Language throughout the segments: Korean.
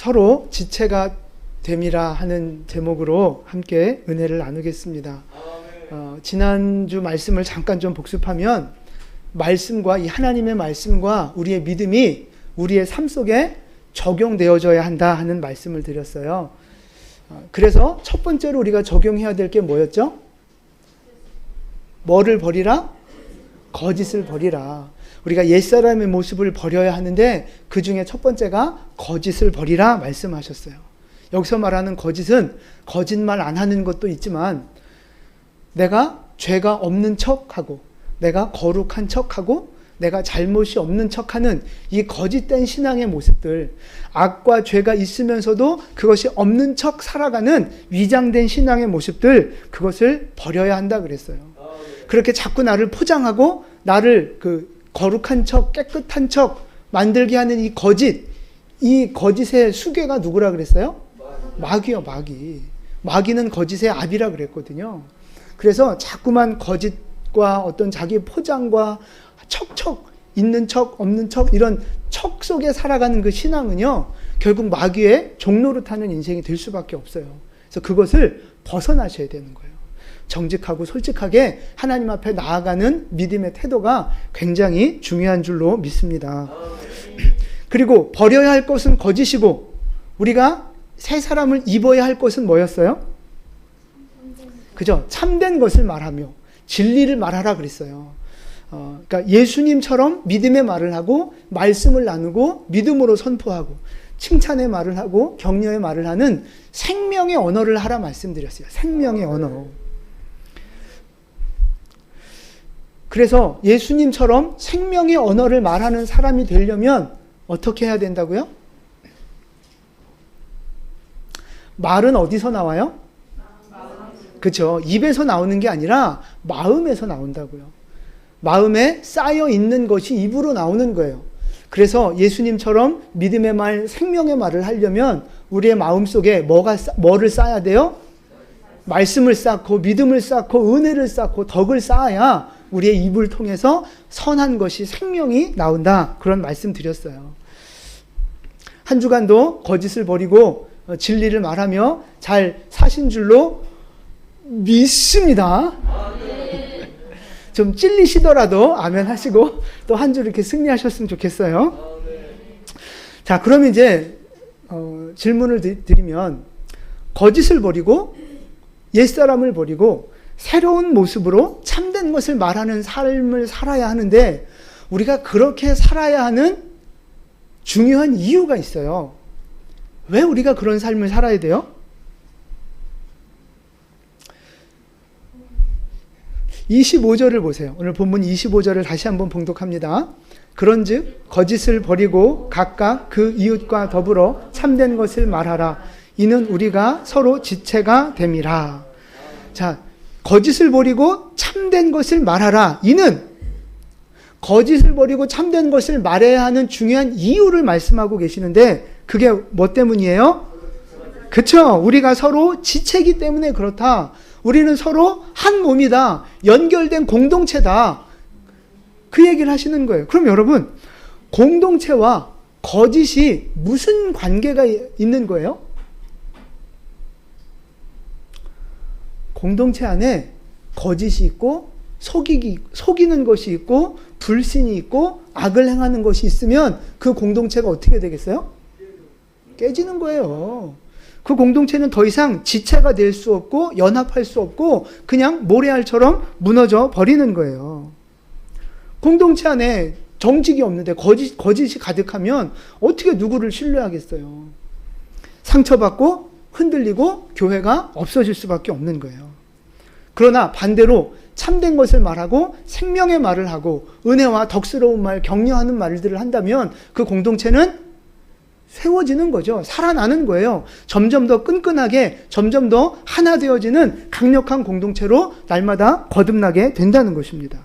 서로 지체가 됨이라 하는 제목으로 함께 은혜를 나누겠습니다. 지난주 말씀을 잠깐 좀 복습하면 말씀과 이 하나님의 말씀과 우리의 믿음이 우리의 삶 속에 적용되어져야 한다 하는 말씀을 드렸어요. 그래서 첫 번째로 우리가 적용해야 될 게 뭐였죠? 뭐를 버리라? 거짓을 버리라. 우리가 옛사람의 모습을 버려야 하는데 그 중에 첫 번째가 거짓을 버리라 말씀하셨어요. 여기서 말하는 거짓은 거짓말 안 하는 것도 있지만 내가 죄가 없는 척하고 내가 거룩한 척하고 내가 잘못이 없는 척하는 이 거짓된 신앙의 모습들, 악과 죄가 있으면서도 그것이 없는 척 살아가는 위장된 신앙의 모습들, 그것을 버려야 한다 그랬어요. 그렇게 자꾸 나를 포장하고 나를 거룩한 척, 깨끗한 척 만들게 하는 이 거짓의 수괴가 누구라 그랬어요? 마귀요, 마귀. 마귀는 거짓의 아비라 그랬거든요. 그래서 자꾸만 거짓과 어떤 자기 포장과 척, 있는 척, 없는 척, 이런 척 속에 살아가는 그 신앙은요, 결국 마귀의 종로로 타는 인생이 될 수밖에 없어요. 그래서 그것을 벗어나셔야 되는 거예요. 정직하고 솔직하게 하나님 앞에 나아가는 믿음의 태도가 굉장히 중요한 줄로 믿습니다. 그리고 버려야 할 것은 거짓이고 우리가 새 사람을 입어야 할 것은 뭐였어요? 그죠? 참된 것을 말하며 진리를 말하라 그랬어요. 그러니까 예수님처럼 믿음의 말을 하고 말씀을 나누고 믿음으로 선포하고 칭찬의 말을 하고 격려의 말을 하는 생명의 언어를 하라 말씀드렸어요. 생명의 언어. 그래서 예수님처럼 생명의 언어를 말하는 사람이 되려면 어떻게 해야 된다고요? 말은 어디서 나와요? 그렇죠. 입에서 나오는 게 아니라 마음에서 나온다고요. 마음에 쌓여 있는 것이 입으로 나오는 거예요. 그래서 예수님처럼 믿음의 말, 생명의 말을 하려면 우리의 마음속에 뭐를 쌓아야 돼요? 말씀을 쌓고 믿음을 쌓고 은혜를 쌓고 덕을 쌓아야 우리의 입을 통해서 선한 것이 생명이 나온다. 그런 말씀 드렸어요. 한 주간도 거짓을 버리고 진리를 말하며 잘 사신 줄로 믿습니다. 좀 찔리시더라도 아멘 하시고 또 한 주 이렇게 승리하셨으면 좋겠어요. 자, 그럼 이제 질문을 드리면 거짓을 버리고 옛사람을 버리고 새로운 모습으로 참된 것을 말하는 삶을 살아야 하는데 우리가 그렇게 살아야 하는 중요한 이유가 있어요. 왜 우리가 그런 삶을 살아야 돼요? (25절을) 보세요. 오늘 본문 25절을 다시 한번 봉독합니다. 그런즉 거짓을 버리고 각각 그 이웃과 더불어 참된 것을 말하라. 이는 우리가 서로 지체가 됨이라. 자, 거짓을 버리고 참된 것을 말하라. 이는 거짓을 버리고 참된 것을 말해야 하는 중요한 이유를 말씀하고 계시는데 그게 뭐 때문이에요? 그쵸? 우리가 서로 지체이기 때문에 그렇다. 우리는 서로 한 몸이다. 연결된 공동체다. 그 얘기를 하시는 거예요. 그럼 여러분, 공동체와 거짓이 무슨 관계가 있는 거예요? 공동체 안에 거짓이 있고 속이는 것이 있고 불신이 있고 악을 행하는 것이 있으면 그 공동체가 어떻게 되겠어요? 깨지는 거예요. 그 공동체는 더 이상 지체가 될 수 없고 연합할 수 없고 그냥 모래알처럼 무너져 버리는 거예요. 공동체 안에 정직이 없는데 거짓이 가득하면 어떻게 누구를 신뢰하겠어요? 상처받고 흔들리고 교회가 없어질 수밖에 없는 거예요. 그러나 반대로 참된 것을 말하고 생명의 말을 하고 은혜와 덕스러운 말, 격려하는 말들을 한다면 그 공동체는 세워지는 거죠. 살아나는 거예요. 점점 더 끈끈하게 점점 더 하나 되어지는 강력한 공동체로 날마다 거듭나게 된다는 것입니다.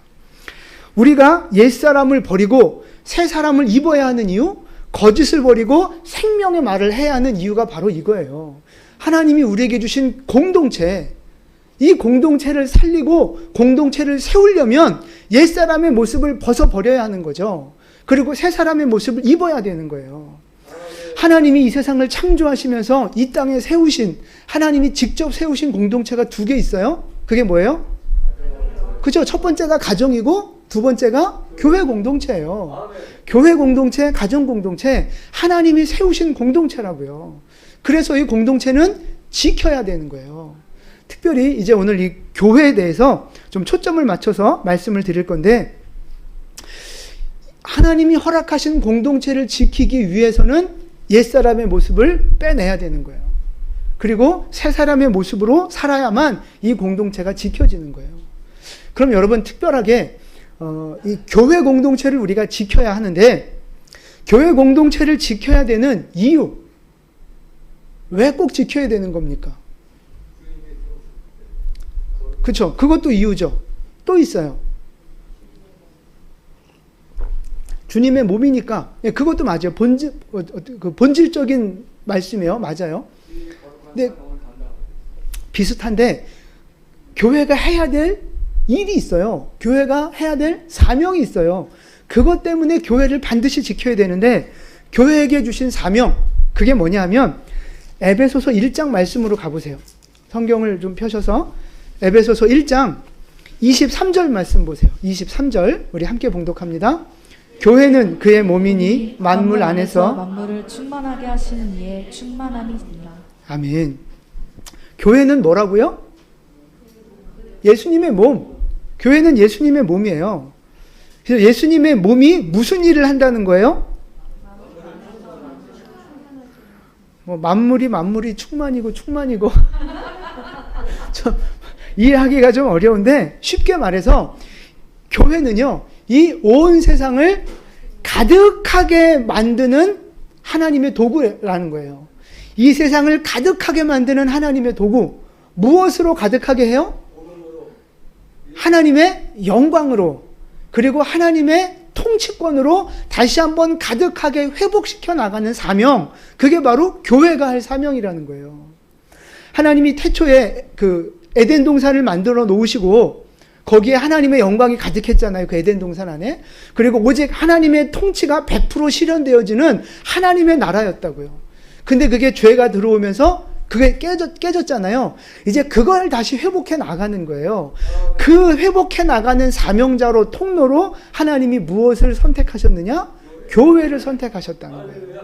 우리가 옛사람을 버리고 새 사람을 입어야 하는 이유, 거짓을 버리고 생명의 말을 해야 하는 이유가 바로 이거예요. 하나님이 우리에게 주신 공동체, 이 공동체를 살리고 공동체를 세우려면 옛사람의 모습을 벗어버려야 하는 거죠. 그리고 새 사람의 모습을 입어야 되는 거예요. 하나님이 이 세상을 창조하시면서 이 땅에 세우신, 하나님이 직접 세우신 공동체가 두 개 있어요. 그게 뭐예요? 그죠? 첫 번째가 가정이고 두 번째가 교회 공동체예요. 교회 공동체, 가정 공동체, 하나님이 세우신 공동체라고요. 그래서 이 공동체는 지켜야 되는 거예요. 특별히 이제 오늘 이 교회에 대해서 좀 초점을 맞춰서 말씀을 드릴 건데, 하나님이 허락하신 공동체를 지키기 위해서는 옛사람의 모습을 빼내야 되는 거예요. 그리고 새 사람의 모습으로 살아야만 이 공동체가 지켜지는 거예요. 그럼 여러분, 특별하게 이 교회 공동체를 우리가 지켜야 하는데, 교회 공동체를 지켜야 되는 이유, 왜 꼭 지켜야 되는 겁니까? 그렇죠. 그것도 이유죠. 또 있어요. 주님의 몸이니까. 그것도 맞아요. 본질적인 말씀이에요. 맞아요. 근데 비슷한데, 교회가 해야 될 일이 있어요. 교회가 해야 될 사명이 있어요. 그것 때문에 교회를 반드시 지켜야 되는데, 교회에게 주신 사명, 그게 뭐냐면 에베소서 1장 말씀으로 가보세요. 성경을 좀 펴셔서 에베소서 1장 23절 말씀 보세요. 23절 우리 함께 봉독합니다. 교회는 그의 몸이니 만물 안에서 만물을 충만하게 하시는 이의 충만함이니라. 아멘. 교회는 뭐라고요? 예수님의 몸. 교회는 예수님의 몸이에요. 그래서 예수님의 몸이 무슨 일을 한다는 거예요? 뭐 만물이 충만이고 이해하기가 좀 어려운데, 쉽게 말해서 교회는요, 이 온 세상을 가득하게 만드는 하나님의 도구라는 거예요. 이 세상을 가득하게 만드는 하나님의 도구. 무엇으로 가득하게 해요? 하나님의 영광으로, 그리고 하나님의 통치권으로 다시 한번 가득하게 회복시켜 나가는 사명, 그게 바로 교회가 할 사명이라는 거예요. 하나님이 태초에 그 에덴 동산을 만들어 놓으시고 거기에 하나님의 영광이 가득했잖아요. 그 에덴 동산 안에. 그리고 오직 하나님의 통치가 100% 실현되어지는 하나님의 나라였다고요. 근데 그게 죄가 들어오면서 그게 깨졌잖아요. 이제 그걸 다시 회복해 나가는 거예요. 그 회복해 나가는 사명자로, 통로로 하나님이 무엇을 선택하셨느냐? 교회를 선택하셨다는 거예요.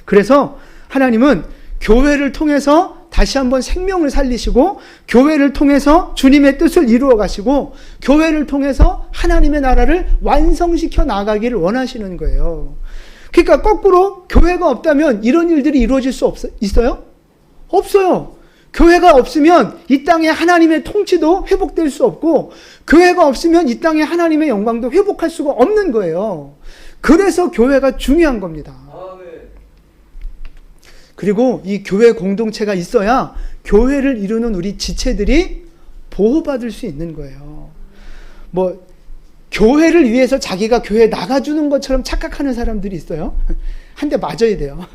그래서 하나님은 교회를 통해서 다시 한번 생명을 살리시고, 교회를 통해서 주님의 뜻을 이루어 가시고, 교회를 통해서 하나님의 나라를 완성시켜 나가기를 원하시는 거예요. 그러니까 거꾸로 교회가 없다면 이런 일들이 이루어질 수 있어요? 없어요. 교회가 없으면 이 땅에 하나님의 통치도 회복될 수 없고, 교회가 없으면 이 땅에 하나님의 영광도 회복할 수가 없는 거예요. 그래서 교회가 중요한 겁니다. 그리고 이 교회 공동체가 있어야 교회를 이루는 우리 지체들이 보호받을 수 있는 거예요. 뭐 교회를 위해서 자기가 교회에 나가주는 것처럼 착각하는 사람들이 있어요. 한 대 맞아야 돼요.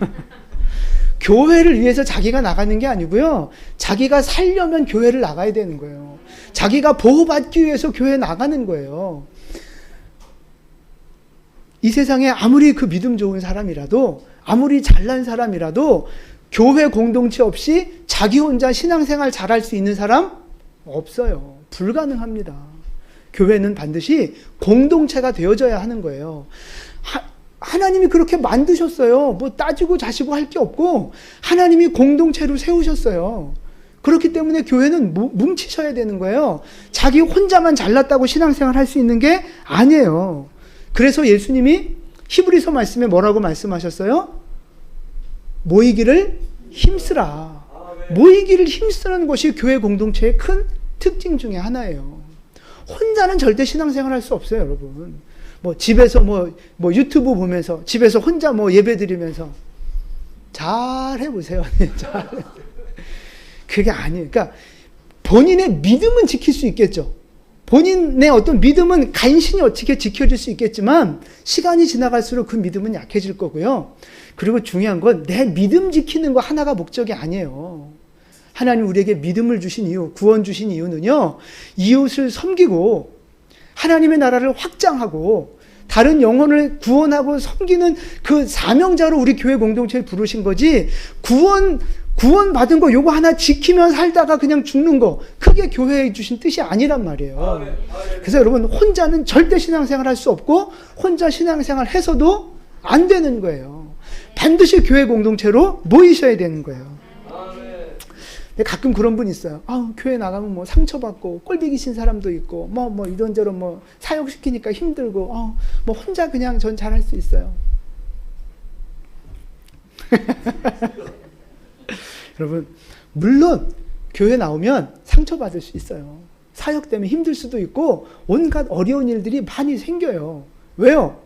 교회를 위해서 자기가 나가는 게 아니고요, 자기가 살려면 교회를 나가야 되는 거예요. 자기가 보호받기 위해서 교회에 나가는 거예요. 이 세상에 아무리 그 믿음 좋은 사람이라도, 아무리 잘난 사람이라도 교회 공동체 없이 자기 혼자 신앙생활 잘할 수 있는 사람 없어요. 불가능합니다. 교회는 반드시 공동체가 되어져야 하는 거예요. 하나님이 그렇게 만드셨어요. 뭐 따지고 자시고 할 게 없고 하나님이 공동체로 세우셨어요. 그렇기 때문에 교회는 뭉치셔야 되는 거예요. 자기 혼자만 잘났다고 신앙생활 할 수 있는 게 아니에요. 그래서 예수님이 히브리서 말씀에 뭐라고 말씀하셨어요? 모이기를 힘쓰라. 모이기를 힘쓰는 것이 교회 공동체의 큰 특징 중에 하나예요. 혼자는 절대 신앙생활 할 수 없어요, 여러분. 뭐 집에서 뭐 유튜브 보면서, 집에서 혼자 뭐 예배 드리면서 잘 해보세요. 잘. 그게 아니에요. 그러니까 본인의 믿음은 지킬 수 있겠죠. 본인의 어떤 믿음은 간신히 어떻게 지켜질 수 있겠지만 시간이 지나갈수록 그 믿음은 약해질 거고요. 그리고 중요한 건 내 믿음 지키는 거 하나가 목적이 아니에요. 하나님 우리에게 믿음을 주신 이유, 구원 주신 이유는요, 이웃을 섬기고 하나님의 나라를 확장하고 다른 영혼을 구원하고 섬기는 그 사명자로 우리 교회 공동체를 부르신 거지, 구원받은 거 요거 하나 지키면 살다가 그냥 죽는 거, 그게 교회에 주신 뜻이 아니란 말이에요. 그래서 여러분, 혼자는 절대 신앙생활 할 수 없고 혼자 신앙생활 해서도 안 되는 거예요. 반드시 교회 공동체로 모이셔야 되는 거예요. 근데 가끔 그런 분 있어요. 교회 나가면 뭐 상처받고 꼴보기 싫은 사람도 있고 뭐 이런저런 뭐 사역시키니까 힘들고 뭐 혼자 그냥 전 잘할 수 있어요. 여러분, 물론 교회 나오면 상처받을 수 있어요. 사역 때문에 힘들 수도 있고 온갖 어려운 일들이 많이 생겨요. 왜요?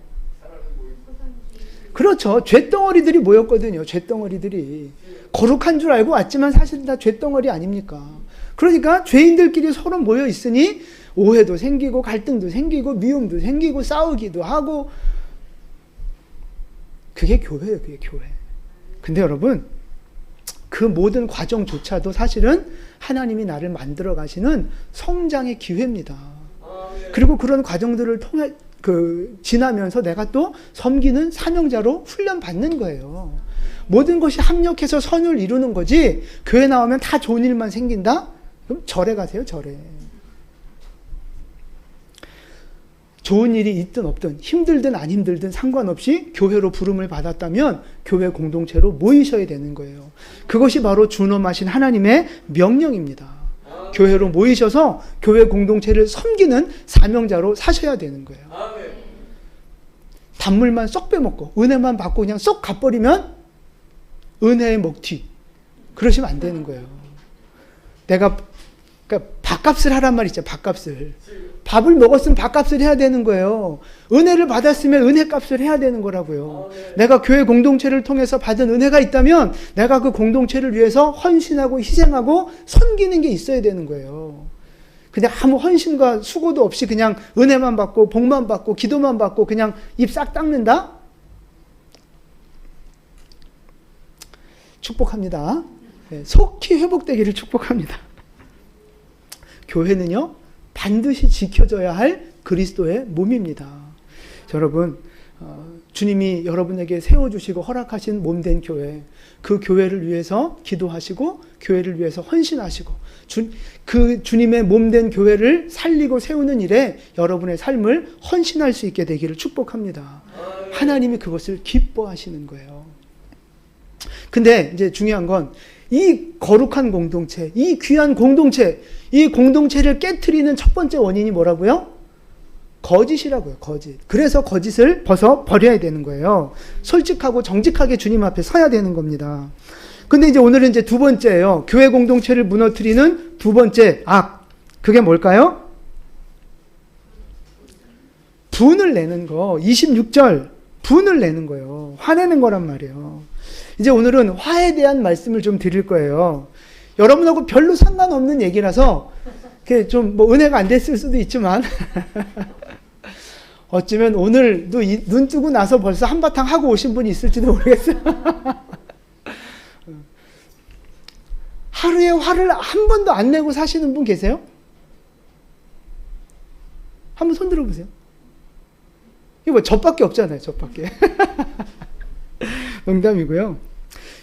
그렇죠. 죄덩어리들이 모였거든요. 죄덩어리들이. 거룩한 줄 알고 왔지만 사실 다 죄덩어리 아닙니까? 그러니까 죄인들끼리 서로 모여 있으니 오해도 생기고 갈등도 생기고 미움도 생기고 싸우기도 하고, 그게 교회예요. 그게 교회. 근데 여러분, 그 모든 과정조차도 사실은 하나님이 나를 만들어 가시는 성장의 기회입니다. 그리고 그런 과정들을 통해 지나면서 내가 또 섬기는 사명자로 훈련받는 거예요. 모든 것이 합력해서 선을 이루는 거지, 교회 나오면 다 좋은 일만 생긴다? 그럼 절에 가세요, 절에. 좋은 일이 있든 없든, 힘들든 안 힘들든 상관없이 교회로 부름을 받았다면 교회 공동체로 모이셔야 되는 거예요. 그것이 바로 준엄하신 하나님의 명령입니다. 교회로 모이셔서 교회 공동체를 섬기는 사명자로 사셔야 되는 거예요. 단물만 쏙 빼먹고 은혜만 받고 그냥 쏙 가버리면 은혜의 먹튀, 그러시면 안 되는 거예요. 그러니까 밥값을 하란 말 있죠. 밥값을. 밥을 먹었으면 밥값을 해야 되는 거예요. 은혜를 받았으면 은혜값을 해야 되는 거라고요. 내가 교회 공동체를 통해서 받은 은혜가 있다면 내가 그 공동체를 위해서 헌신하고 희생하고 섬기는 게 있어야 되는 거예요. 그냥 아무 헌신과 수고도 없이 그냥 은혜만 받고 복만 받고 기도만 받고 그냥 입 싹 닦는다? 축복합니다. 속히 회복되기를 축복합니다. 교회는요, 반드시 지켜져야 할 그리스도의 몸입니다. 여러분, 주님이 여러분에게 세워주시고 허락하신 몸된 교회, 그 교회를 위해서 기도하시고 교회를 위해서 헌신하시고 그 주님의 몸된 교회를 살리고 세우는 일에 여러분의 삶을 헌신할 수 있게 되기를 축복합니다. 하나님이 그것을 기뻐하시는 거예요. 근데 이제 중요한 건 이 거룩한 공동체, 이 귀한 공동체, 이 공동체를 깨트리는 첫 번째 원인이 뭐라고요? 거짓이라고요. 거짓. 그래서 거짓을 버려야 되는 거예요. 솔직하고 정직하게 주님 앞에 서야 되는 겁니다. 근데 이제 오늘은 이제 두 번째예요. 교회 공동체를 무너뜨리는 두 번째 악. 그게 뭘까요? 분을 내는 거. 26절. 분을 내는 거예요. 화내는 거란 말이에요. 이제 오늘은 화에 대한 말씀을 좀 드릴 거예요. 여러분하고 별로 상관없는 얘기라서 좀 뭐 은혜가 안 됐을 수도 있지만 어쩌면 오늘도 눈 뜨고 나서 벌써 한바탕 하고 오신 분이 있을지도 모르겠어요. 하루에 화를 한 번도 안 내고 사시는 분 계세요? 한번 손 들어보세요. 이거 뭐 저밖에 없잖아요. 저밖에. 농담이고요.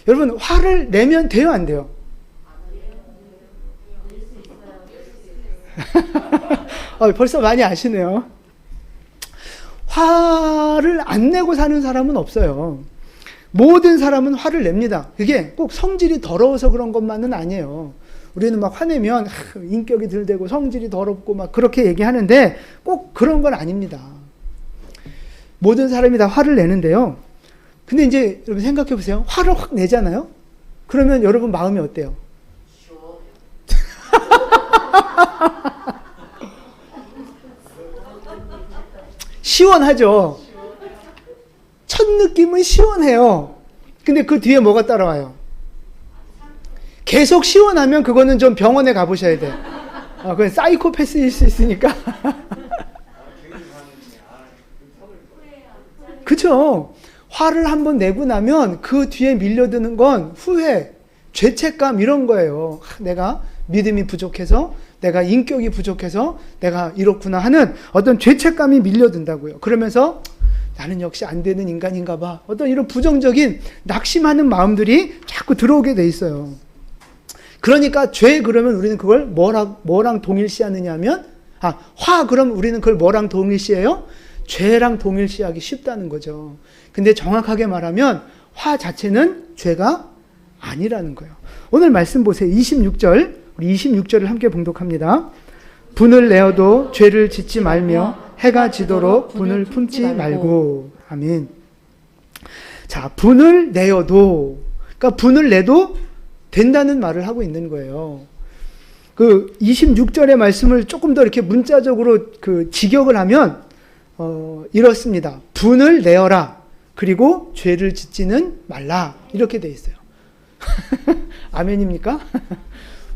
여러분, 화를 내면 돼요, 안 돼요? 벌써 많이 아시네요. 화를 안 내고 사는 사람은 없어요. 모든 사람은 화를 냅니다. 그게 꼭 성질이 더러워서 그런 것만은 아니에요. 우리는 막 화내면 인격이 들대고 성질이 더럽고 막 그렇게 얘기하는데 꼭 그런 건 아닙니다. 모든 사람이 다 화를 내는데요. 근데 이제 여러분 생각해 보세요. 화를 확 내잖아요? 그러면 여러분 마음이 어때요? 시원하죠? 첫 느낌은 시원해요. 근데 그 뒤에 뭐가 따라와요? 계속 시원하면 그거는 좀 병원에 가보셔야 돼. 그건 사이코패스일 수 있으니까. 그쵸? 화를 한번 내고 나면 그 뒤에 밀려드는 건 후회, 죄책감 이런 거예요. 내가 믿음이 부족해서, 내가 인격이 부족해서 내가 이렇구나 하는 어떤 죄책감이 밀려든다고요. 그러면서 나는 역시 안 되는 인간인가 봐. 어떤 이런 부정적인 낙심하는 마음들이 자꾸 들어오게 돼 있어요. 그러니까 죄 그러면 우리는 그걸 뭐랑 동일시하느냐 하면 화 그럼 우리는 그걸 뭐랑 동일시해요? 죄랑 동일시하기 쉽다는 거죠. 근데 정확하게 말하면 화 자체는 죄가 아니라는 거예요. 오늘 말씀 보세요. 26절. 우리 26절을 함께 봉독합니다. 분을 내어도 죄를 짓지 말며 해가 지도록 분을 품지 말고. 아멘. 자, 분을 내어도, 그러니까 분을 내도 된다는 말을 하고 있는 거예요. 그 26절의 말씀을 조금 더 이렇게 문자적으로 그 직역을 하면 이렇습니다. 분을 내어라. 그리고 죄를 짓지는 말라. 이렇게 돼 있어요. 아멘입니까?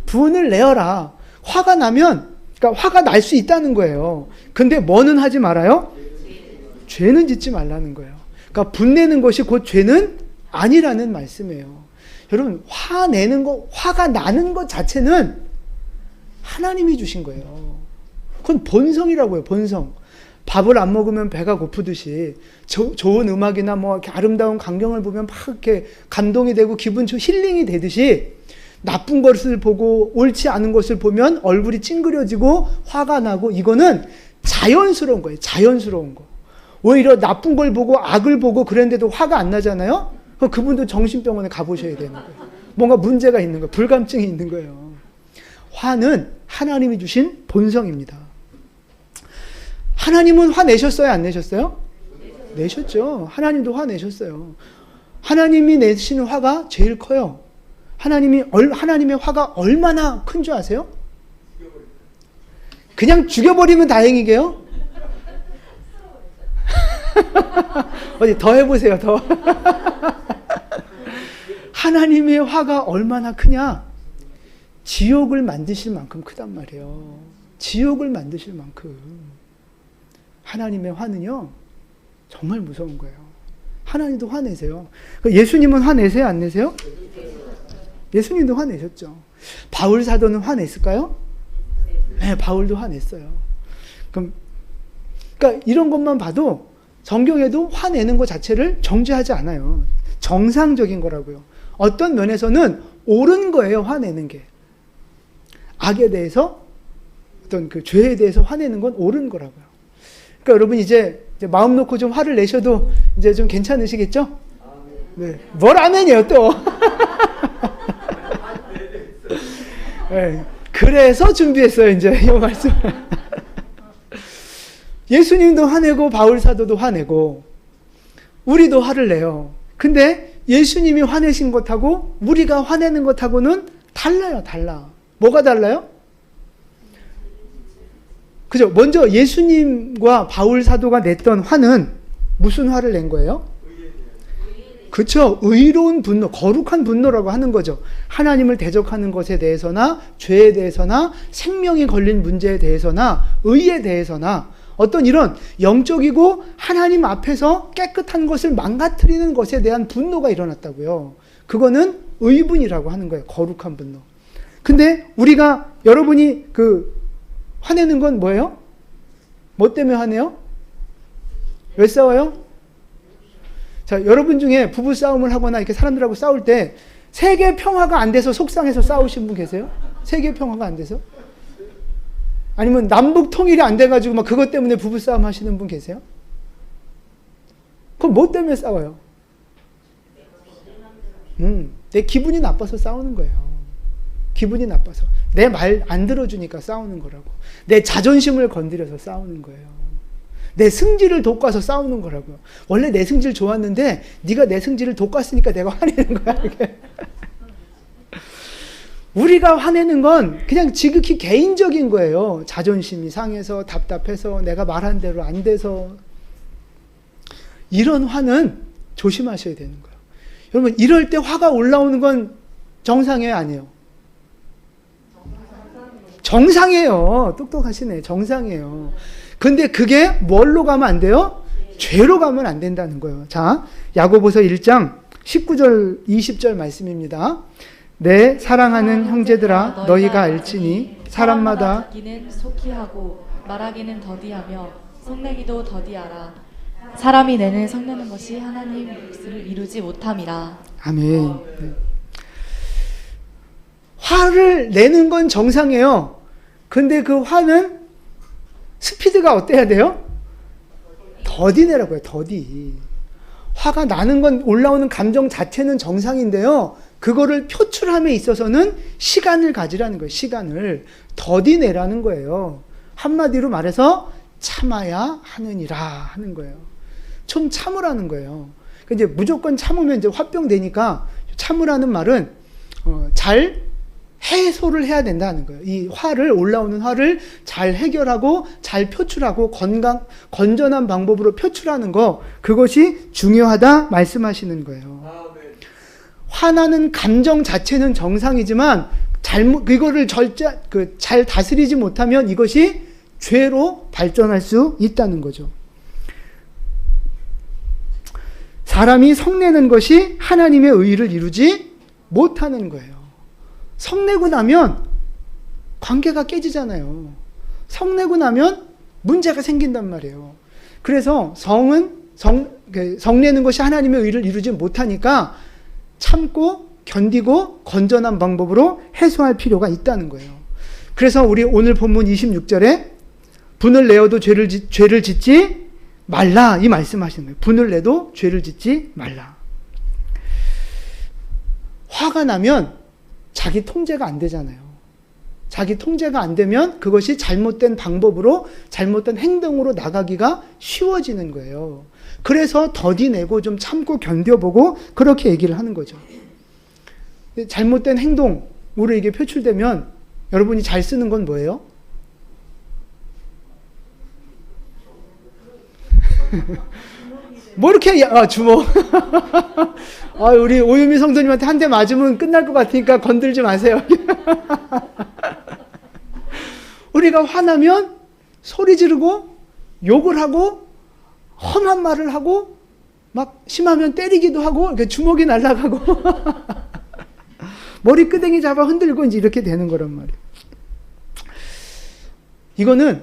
분을 내어라. 화가 나면, 그러니까 화가 날 수 있다는 거예요. 근데 뭐는 하지 말아요? 죄는 짓지 말라는 거예요. 그러니까 분내는 것이 곧 죄는 아니라는 말씀이에요. 여러분, 화가 나는 것 자체는 하나님이 주신 거예요. 그건 본성이라고요, 본성. 밥을 안 먹으면 배가 고프듯이 좋은 음악이나 뭐 이렇게 아름다운 광경을 보면 막 이렇게 감동이 되고 기분 힐링이 되듯이 나쁜 것을 보고 옳지 않은 것을 보면 얼굴이 찡그려지고 화가 나고 이거는 자연스러운 거예요. 자연스러운 거. 오히려 나쁜 걸 보고 악을 보고 그랬는데도 화가 안 나잖아요. 그분도 정신병원에 가보셔야 되는 거예요. 뭔가 문제가 있는 거예요. 불감증이 있는 거예요. 화는 하나님이 주신 본성입니다. 하나님은 화내셨어요? 안 내셨어요? 내셨죠. 하나님도 화내셨어요. 하나님이 내시는 화가 제일 커요. 하나님의 화가 얼마나 큰 줄 아세요? 그냥 죽여버리면 다행이게요. 어디 더 해보세요. 더. 하나님의 화가 얼마나 크냐? 지옥을 만드실 만큼 크단 말이에요. 지옥을 만드실 만큼. 하나님의 화는요, 정말 무서운 거예요. 하나님도 화내세요. 예수님은 화내세요? 안 내세요? 예수님도 화내셨죠. 바울 사도는 화냈을까요? 네, 바울도 화냈어요. 그러니까 이런 것만 봐도 성경에도 화내는 것 자체를 정죄하지 않아요. 정상적인 거라고요. 어떤 면에서는 옳은 거예요, 화내는 게. 악에 대해서, 어떤 그 죄에 대해서 화내는 건 옳은 거라고요. 그러니까 여러분 이제 마음 놓고 좀 화를 내셔도 이제 좀 괜찮으시겠죠? 네. 뭘 아멘이에요, 또. 네. 그래서 준비했어요, 이제, 이 말씀. 예수님도 화내고, 바울 사도도 화내고, 우리도 화를 내요. 근데 예수님이 화내신 것하고, 우리가 화내는 것하고는 달라요, 달라. 뭐가 달라요? 그죠? 먼저 예수님과 바울 사도가 냈던 화는 무슨 화를 낸 거예요? 그쵸? 의로운 분노, 거룩한 분노라고 하는 거죠. 하나님을 대적하는 것에 대해서나 죄에 대해서나 생명이 걸린 문제에 대해서나 의에 대해서나 어떤 이런 영적이고 하나님 앞에서 깨끗한 것을 망가뜨리는 것에 대한 분노가 일어났다고요. 그거는 의분이라고 하는 거예요. 거룩한 분노. 근데 우리가 여러분이 화내는 건 뭐예요? 뭐 때문에 화내요? 왜 싸워요? 자, 여러분 중에 부부 싸움을 하거나 이렇게 사람들하고 싸울 때 세계 평화가 안 돼서 속상해서 싸우신 분 계세요? 세계 평화가 안 돼서? 아니면 남북 통일이 안 돼가지고 막 그것 때문에 부부 싸움 하시는 분 계세요? 그럼 뭐 때문에 싸워요? 내 기분이 나빠서 싸우는 거예요. 기분이 나빠서. 내 말 안 들어주니까 싸우는 거라고. 내 자존심을 건드려서 싸우는 거예요. 내 승질을 돋궈서 싸우는 거라고요. 원래 내 승질 좋았는데 네가 내 승질을 돋궜으니까 내가 화내는 거야. 이게. 우리가 화내는 건 그냥 지극히 개인적인 거예요. 자존심이 상해서 답답해서 내가 말한 대로 안 돼서. 이런 화는 조심하셔야 되는 거예요. 여러분 이럴 때 화가 올라오는 건 정상이에요? 아니에요? 정상이에요. 똑똑하시네. 정상이에요. 근데 그게 뭘로 가면 안 돼요? 죄로 가면 안 된다는 거예요. 자, 야고보서 1장 19절 20절 말씀입니다. 내 사랑하는 형제들아 너희가 알지니 사람마다 듣기는 속히 하고 말하기는 더디하며 성내기도 더디하라. 사람이 내는 성내는 것이 하나님 몫을 이루지 못함이라. 아멘. 네. 화를 내는 건 정상이에요. 근데 그 화는 스피드가 어때야 돼요? 더디 내라고 해요. 더디. 화가 나는 건 올라오는 감정 자체는 정상인데요. 그거를 표출함에 있어서는 시간을 가지라는 거예요. 시간을 더디 내라는 거예요. 한마디로 말해서 참아야 하느니라 하는 거예요. 좀 참으라는 거예요. 이제 무조건 참으면 이제 화병 되니까 참으라는 말은 잘 해소를 해야 된다는 거예요. 이 화를, 올라오는 화를 잘 해결하고 잘 표출하고 건전한 방법으로 표출하는 거, 그것이 중요하다 말씀하시는 거예요. 화나는 감정 자체는 정상이지만 이거를 잘 다스리지 못하면 이것이 죄로 발전할 수 있다는 거죠. 사람이 성내는 것이 하나님의 의를 이루지 못하는 거예요. 성내고 나면 관계가 깨지잖아요. 성내고 나면 문제가 생긴단 말이에요. 그래서 성내는 것이 하나님의 의를 이루지 못하니까 참고 견디고 건전한 방법으로 해소할 필요가 있다는 거예요. 그래서 우리 오늘 본문 26절에 분을 내어도 죄를 짓지 말라, 이 말씀하시는 거예요. 분을 내도 죄를 짓지 말라. 화가 나면 자기 통제가 안 되잖아요. 자기 통제가 안 되면 그것이 잘못된 방법으로, 잘못된 행동으로 나가기가 쉬워지는 거예요. 그래서 더디내고 좀 참고 견뎌보고 그렇게 얘기를 하는 거죠. 잘못된 행동으로 이게 표출되면 여러분이 잘 쓰는 건 뭐예요? 뭐 이렇게, 주먹. 우리 오유미 성도님한테 한 대 맞으면 끝날 것 같으니까 건들지 마세요. 우리가 화나면 소리 지르고 욕을 하고 험한 말을 하고 막 심하면 때리기도 하고 주먹이 날아가고 머리끄댕이 잡아 흔들고 이제 이렇게 되는 거란 말이에요. 이거는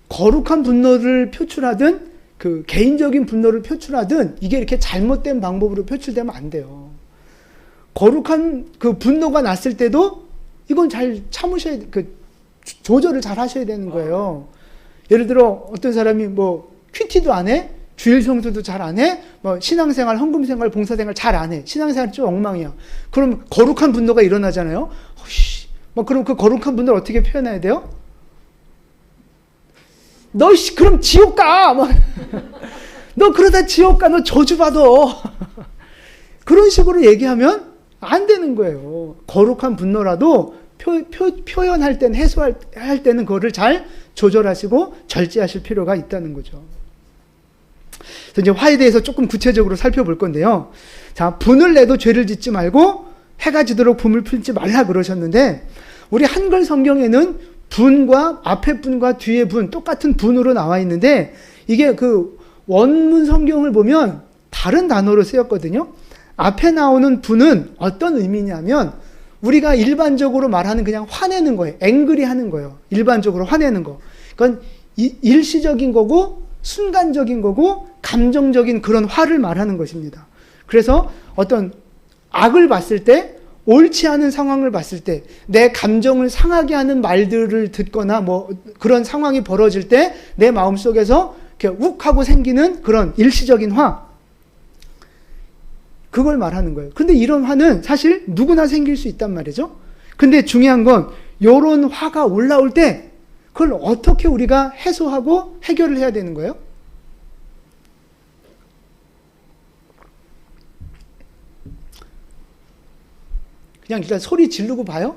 거룩한 분노를 표출하든 그 개인적인 분노를 표출하든 이게 이렇게 잘못된 방법으로 표출되면 안 돼요. 거룩한 그 분노가 났을 때도 이건 잘 참으셔야, 조절을 잘 하셔야 되는 거예요. 예를 들어 어떤 사람이 뭐 큐티도 안 해, 주일 성수도 잘 안 해, 뭐 신앙생활, 헌금생활, 봉사생활 잘 안 해. 신앙생활 좀 엉망이야. 그럼 거룩한 분노가 일어나잖아요. 그럼 그 거룩한 분노를 어떻게 표현해야 돼요? 너 그럼 지옥 가! 너 그러다 지옥 가! 너 저주받아! 그런 식으로 얘기하면 안 되는 거예요. 거룩한 분노라도 표현할 때는, 해소할 때는 그거를 잘 조절하시고 절제하실 필요가 있다는 거죠. 그래서 이제 화에 대해서 조금 구체적으로 살펴볼 건데요. 자, 분을 내도 죄를 짓지 말고 해가 지도록 분을 풀지 말라 그러셨는데, 우리 한글 성경에는 분과 앞에 분과 뒤에 분 똑같은 분으로 나와 있는데 이게 그 원문 성경을 보면 다른 단어로 쓰였거든요. 앞에 나오는 분은 어떤 의미냐면 우리가 일반적으로 말하는 그냥 화내는 거예요. 앵그리 하는 거예요. 일반적으로 화내는 거. 그건 일시적인 거고 순간적인 거고 감정적인 그런 화를 말하는 것입니다. 그래서 어떤 악을 봤을 때, 옳지 않은 상황을 봤을 때, 내 감정을 상하게 하는 말들을 듣거나 뭐 그런 상황이 벌어질 때 내 마음속에서 이렇게 욱하고 생기는 그런 일시적인 화, 그걸 말하는 거예요. 근데 이런 화는 사실 누구나 생길 수 있단 말이죠. 근데 중요한 건 이런 화가 올라올 때 그걸 어떻게 우리가 해소하고 해결을 해야 되는 거예요? 그냥 일단 소리 지르고 봐요?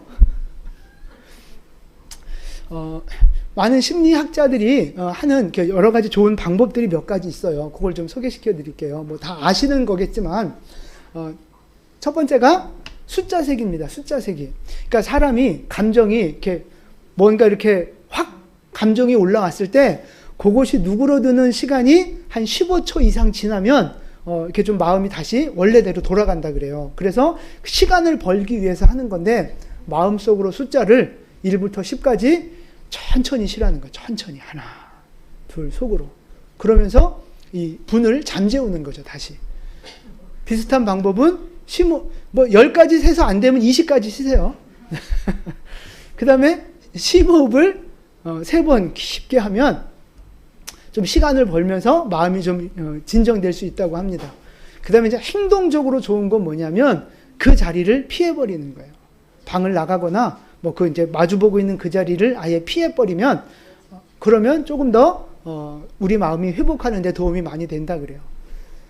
많은 심리학자들이 하는 여러 가지 좋은 방법들이 몇 가지 있어요. 그걸 좀 소개시켜 드릴게요. 뭐 다 아시는 거겠지만, 첫 번째가 숫자 세기입니다. 숫자 세기. 그러니까 사람이 감정이 이렇게 뭔가 이렇게 확 감정이 올라왔을 때 그것이 누그러드는 시간이 한 15초 이상 지나면 이렇게 좀 마음이 다시 원래대로 돌아간다 그래요. 그래서 시간을 벌기 위해서 하는 건데 마음속으로 숫자를 1부터 10까지 천천히 쉬라는 거예요. 천천히 하나, 둘 속으로. 그러면서 이 분을 잠재우는 거죠, 다시. 비슷한 방법은 심호흡, 뭐 10가지 세서 안 되면 20가지 쉬세요. 그 다음에 심호흡을 3번 쉽게 하면 좀 시간을 벌면서 마음이 좀 진정될 수 있다고 합니다. 그 다음에 이제 행동적으로 좋은 건 뭐냐면 그 자리를 피해버리는 거예요. 방을 나가거나 뭐 그 이제 마주보고 있는 그 자리를 아예 피해버리면 그러면 조금 더 우리 마음이 회복하는 데 도움이 많이 된다 그래요.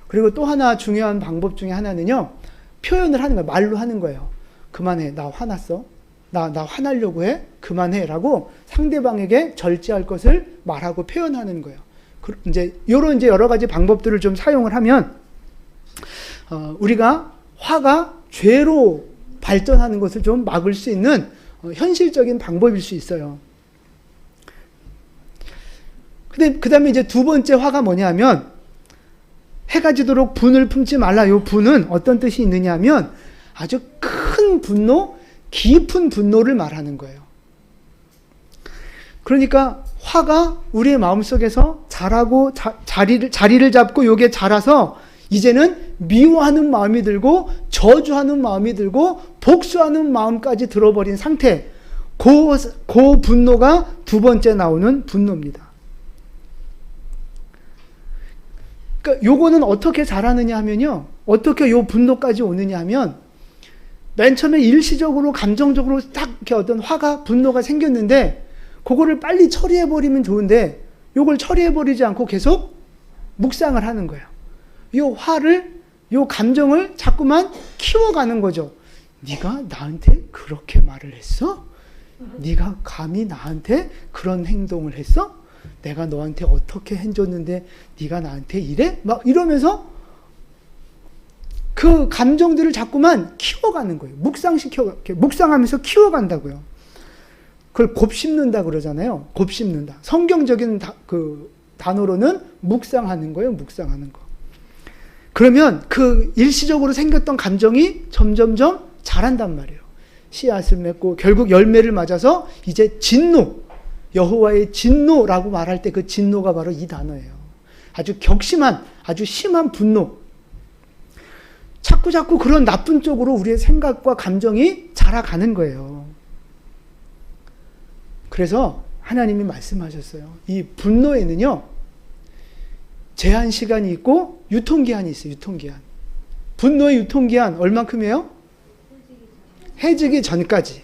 그리고 또 하나 중요한 방법 중에 하나는요. 표현을 하는 거예요. 말로 하는 거예요. 그만해. 나 화났어. 나 화나려고 해. 그만해. 라고 상대방에게 절제할 것을 말하고 표현하는 거예요. 이제 요런 이제 여러 가지 방법들을 좀 사용을 하면 우리가 화가 죄로 발전하는 것을 좀 막을 수 있는 현실적인 방법일 수 있어요. 근데 그 다음에 이제 두 번째 화가 뭐냐면 해가 지도록 분을 품지 말라. 요 분은 어떤 뜻이 있느냐 하면 아주 큰 분노, 깊은 분노를 말하는 거예요. 그러니까 화가 우리의 마음속에서 자라고 자리를 잡고 요게 자라서 이제는 미워하는 마음이 들고 저주하는 마음이 들고 복수하는 마음까지 들어버린 상태. 그 분노가 두 번째 나오는 분노입니다. 그러니까 요거는 어떻게 자라느냐 하면요. 어떻게 요 분노까지 오느냐 하면 맨 처음에 일시적으로 감정적으로 딱 이렇게 어떤 화가 분노가 생겼는데 그거를 빨리 처리해버리면 좋은데 요걸 처리해버리지 않고 계속 묵상을 하는 거예요. 요 화를 요 감정을 자꾸만 키워가는 거죠. 네가 나한테 그렇게 말을 했어? 네가 감히 나한테 그런 행동을 했어? 내가 너한테 어떻게 해줬는데 네가 나한테 이래? 막 이러면서 그 감정들을 자꾸만 키워가는 거예요. 묵상하면서 키워간다고요. 그걸 곱씹는다 그러잖아요. 곱씹는다. 성경적인 그 단어로는 묵상하는 거예요. 묵상하는 거. 그러면 그 일시적으로 생겼던 감정이 점점점 자란단 말이에요. 씨앗을 맺고 결국 열매를 맞아서 이제 진노, 여호와의 진노라고 말할 때 그 진노가 바로 이 단어예요. 아주 격심한, 아주 심한 분노. 자꾸 그런 나쁜 쪽으로 우리의 생각과 감정이 자라가는 거예요. 그래서 하나님이 말씀하셨어요. 이 분노에는요, 제한 시간이 있고 유통기한이 있어요. 유통기한. 분노의 유통기한 얼만큼이에요? 해지기 전까지.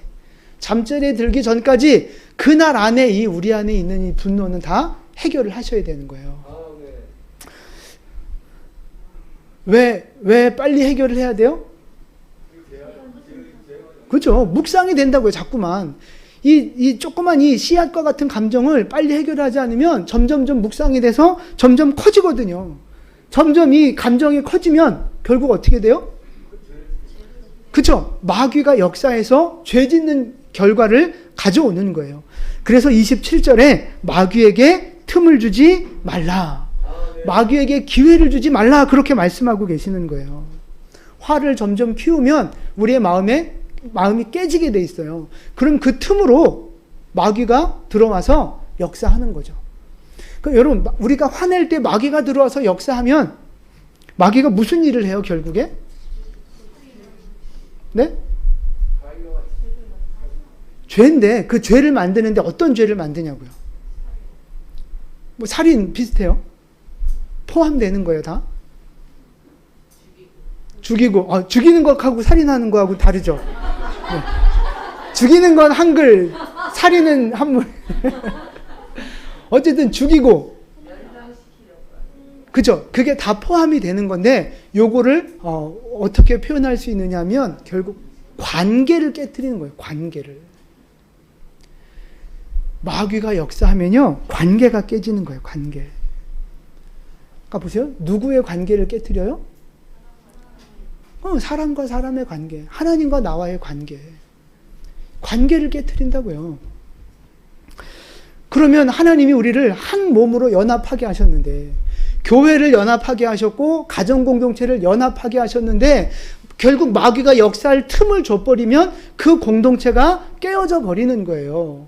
잠자리에 들기 전까지 그날 안에 우리 안에 있는 이 분노는 다 해결을 하셔야 되는 거예요. 왜 빨리 해결을 해야 돼요? 그렇죠. 묵상이 된다고요. 자꾸만. 이 조그만 이 씨앗과 같은 감정을 빨리 해결하지 않으면 점점점 묵상이 돼서 점점 커지거든요. 점점 이 감정이 커지면 결국 어떻게 돼요? 그렇죠. 마귀가 역사해서 죄 짓는 결과를 가져오는 거예요. 그래서 27절에 마귀에게 틈을 주지 말라. 마귀에게 기회를 주지 말라. 그렇게 말씀하고 계시는 거예요. 화를 점점 키우면 우리의 마음이 깨지게 돼 있어요. 그럼 그 틈으로 마귀가 들어와서 역사하는 거죠. 그럼 여러분, 우리가 화낼 때 마귀가 들어와서 역사하면 마귀가 무슨 일을 해요, 결국에? 네? 죄인데 그 죄를 만드는데 어떤 죄를 만드냐고요. 뭐 살인 비슷해요. 포함되는 거예요, 다. 죽이고, 죽이는 것하고 살인하는 거하고 다르죠. 네. 죽이는 건 한글, 살인은 한물. 어쨌든 죽이고, 그죠? 그게 다 포함이 되는 건데, 요거를 어떻게 표현할 수 있느냐면 결국 관계를 깨트리는 거예요. 관계를. 마귀가 역사하면요, 관계가 깨지는 거예요. 관계. 아까 보세요. 누구의 관계를 깨트려요? 사람과 사람의 관계, 하나님과 나와의 관계. 관계를 깨트린다고요. 그러면 하나님이 우리를 한 몸으로 연합하게 하셨는데, 교회를 연합하게 하셨고 가정공동체를 연합하게 하셨는데 결국 마귀가 역사할 틈을 줘버리면 그 공동체가 깨어져 버리는 거예요.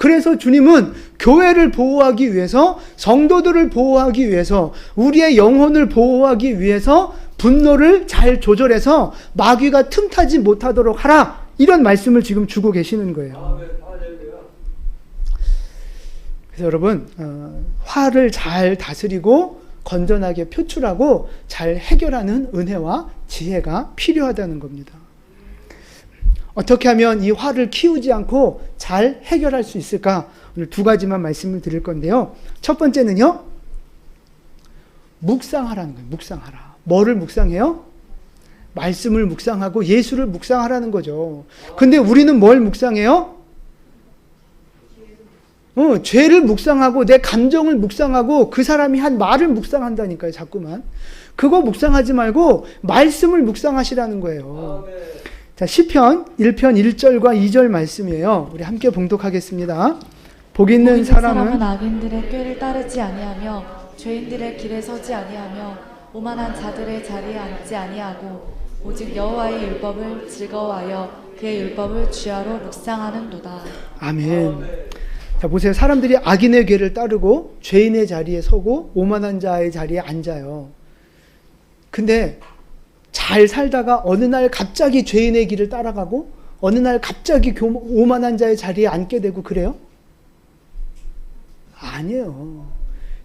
그래서 주님은 교회를 보호하기 위해서, 성도들을 보호하기 위해서, 우리의 영혼을 보호하기 위해서 분노를 잘 조절해서 마귀가 틈타지 못하도록 하라, 이런 말씀을 지금 주고 계시는 거예요. 그래서 여러분, 화를 잘 다스리고 건전하게 표출하고 잘 해결하는 은혜와 지혜가 필요하다는 겁니다. 어떻게 하면 이 화를 키우지 않고 잘 해결할 수 있을까? 오늘 두 가지만 말씀을 드릴 건데요. 첫 번째는요, 묵상하라는 거예요. 묵상하라. 뭐를 묵상해요? 말씀을 묵상하고 예수를 묵상하라는 거죠. 근데 우리는 뭘 묵상해요? 죄를 묵상하고 내 감정을 묵상하고 그 사람이 한 말을 묵상한다니까요, 자꾸만. 그거 묵상하지 말고 말씀을 묵상하시라는 거예요. 자, 시편 1편 1절과 2절 말씀이에요. 우리 함께 봉독하겠습니다. 복 있는 사람은 악인들의 꾀를 따르지 아니하며 죄인들의 길에 서지 아니하며 오만한 자들의 자리에 앉지 아니하고 오직 여호와의 율법을 즐거워하여 그의 율법을 주야로 묵상하는도다. 아멘. 자, 보세요. 사람들이 악인의 궤를 따르고 죄인의 자리에 서고 오만한 자의 자리에 앉아요. 근데 잘 살다가 어느 날 갑자기 죄인의 길을 따라가고 어느 날 갑자기 오만한 자의 자리에 앉게 되고 그래요? 아니에요.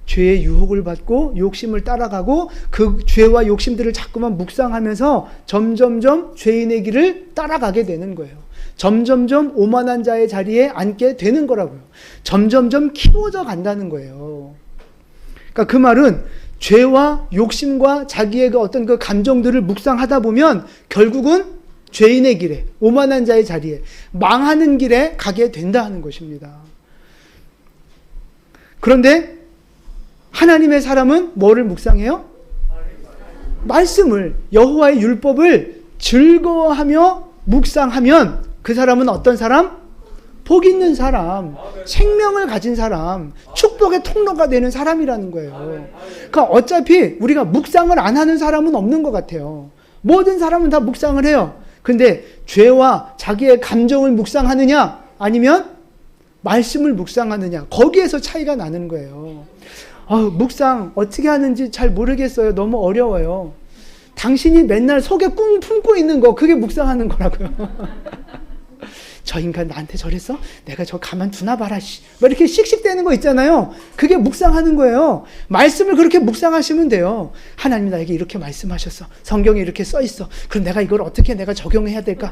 죄의 유혹을 받고 욕심을 따라가고 그 죄와 욕심들을 자꾸만 묵상하면서 점점점 죄인의 길을 따라가게 되는 거예요. 점점점 오만한 자의 자리에 앉게 되는 거라고요. 점점점 키워져 간다는 거예요. 그러니까 그 말은 죄와 욕심과 자기의 그 어떤 그 감정들을 묵상하다 보면 결국은 죄인의 길에, 오만한 자의 자리에, 망하는 길에 가게 된다 하는 것입니다. 그런데 하나님의 사람은 뭐를 묵상해요? 말씀을, 여호와의 율법을 즐거워하며 묵상하면 그 사람은 어떤 사람? 복 있는 사람, 생명을 가진 사람, 축복의 통로가 되는 사람이라는 거예요. 그러니까 어차피 우리가 묵상을 안 하는 사람은 없는 것 같아요. 모든 사람은 다 묵상을 해요. 근데 죄와 자기의 감정을 묵상하느냐 아니면 말씀을 묵상하느냐, 거기에서 차이가 나는 거예요. 묵상 어떻게 하는지 잘 모르겠어요. 너무 어려워요. 당신이 맨날 속에 꿍 품고 있는 거, 그게 묵상하는 거라고요. 저 인간 나한테 저랬어? 내가 저 가만두나 봐라. 뭐 이렇게 씩씩대는 거 있잖아요. 그게 묵상하는 거예요. 말씀을 그렇게 묵상하시면 돼요. 하나님이 나에게 이렇게 말씀하셨어. 성경에 이렇게 써 있어. 그럼 내가 이걸 어떻게 내가 적용해야 될까?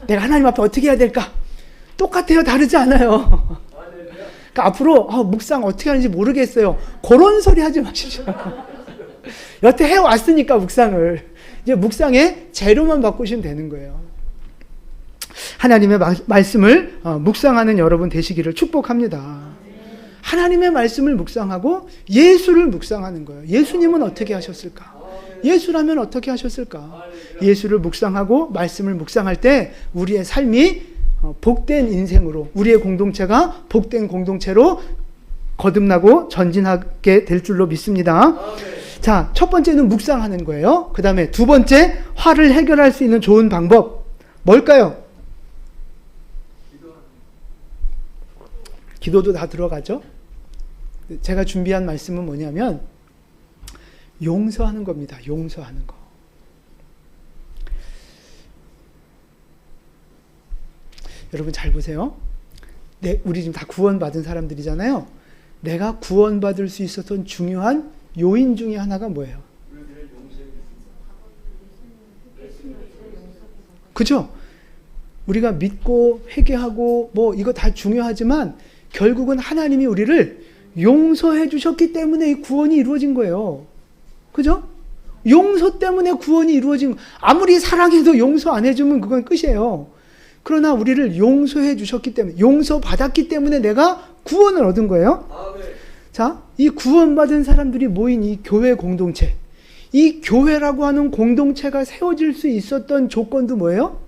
내가 하나님 앞에 어떻게 해야 될까? 똑같아요. 다르지 않아요. 그러니까 앞으로 묵상 어떻게 하는지 모르겠어요. 그런 소리 하지 마시죠. 여태 해왔으니까 묵상을. 이제 묵상의 재료만 바꾸시면 되는 거예요. 하나님의 말씀을 묵상하는 여러분 되시기를 축복합니다. 하나님의 말씀을 묵상하고 예수를 묵상하는 거예요. 예수님은 어떻게 하셨을까? 예수라면 어떻게 하셨을까? 예수를 묵상하고 말씀을 묵상할 때 우리의 삶이 복된 인생으로, 우리의 공동체가 복된 공동체로 거듭나고 전진하게 될 줄로 믿습니다. 자, 첫 번째는 묵상하는 거예요. 그 다음에 두 번째, 화를 해결할 수 있는 좋은 방법 뭘까요? 기도도 다 들어가죠. 제가 준비한 말씀은 뭐냐면 용서하는 겁니다. 용서하는 거. 여러분 잘 보세요. 우리 지금 다 구원받은 사람들이잖아요. 내가 구원받을 수 있었던 중요한 요인 중에 하나가 뭐예요? 그죠? 우리가 믿고 회개하고 뭐 이거 다 중요하지만 결국은 하나님이 우리를 용서해 주셨기 때문에 이 구원이 이루어진 거예요. 그죠? 용서 때문에 구원이 이루어진 거. 아무리 사랑해도 용서 안 해주면 그건 끝이에요. 그러나 우리를 용서해 주셨기 때문에, 용서받았기 때문에 내가 구원을 얻은 거예요. 자, 이 구원받은 사람들이 모인 이 교회 공동체, 이 교회라고 하는 공동체가 세워질 수 있었던 조건도 뭐예요?